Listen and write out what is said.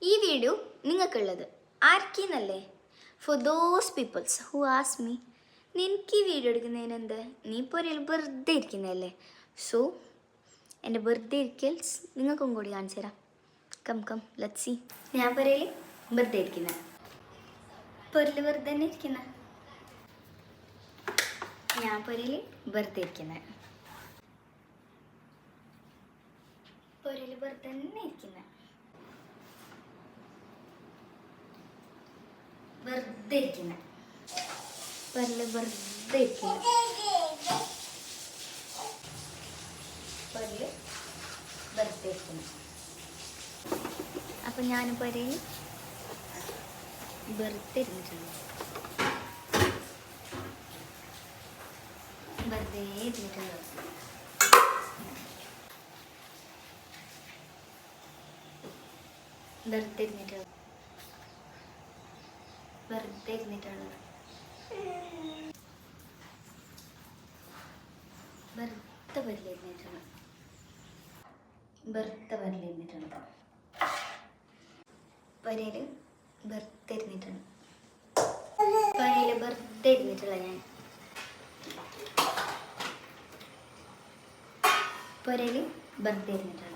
ഈ വീഡിയോ നിങ്ങൾക്കുള്ളത് ആർക്കെന്നല്ലേ? For those peoples who as me, നിനക്ക് ഈ വീഡിയോ എടുക്കുന്നതിന് എന്ത്, നീ ഇപ്പോൾ ഒരു വെറുതെ ഇരിക്കുന്നതല്ലേ? സോ എൻ്റെ വെറുതെ ഇരിക്കൽസ് നിങ്ങൾക്കും കൂടി കാണിച്ചു തരാം. Come let see. ഞാൻ പൊരയിൽ വെറുതെ ഇരിക്കുന്ന, പൊരയിൽ വെറുതെ തന്നെ ഇരിക്കുന്ന, ഞാൻ പൊരയിൽ വെറുതെ ഇരിക്കുന്ന, പൊരയിൽ വെറുതെ തന്നെ ഇരിക്കുന്ന, വെറുതെ ഇരിക്കുന്ന, പൊരയിൽ വെറുതെ ഇരിക്കുന്ന, പൊരയിൽ വെറുതെ ഇരിക്കുന്ന. അപ്പം ഞാൻ പൊരയിൽ വെറുതെ ഇരുന്നിട്ടുണ്ട്, വെറുതെ ഇരുന്നിട്ടുണ്ട്. വെറുതെ ഇരുന്നിട്ടുള്ളത്, വെറുതെ ഇരുന്നിട്ടുള്ളത്, വെറുതെ വരലിരുന്നിട്ടുള്ളത്, വെറുതെ വരലിരുന്നിട്ടുണ്ട്, പൊരയിൽ വെറുതെ ഇരുന്നിട്ടുണ്ട്, പൊരയിൽ വെറുതെ ഇരുന്നിട്ടുള്ള ഞാൻ, പൊരയിൽ വെറുതെ ഇരുന്നിട്ടുണ്ട്.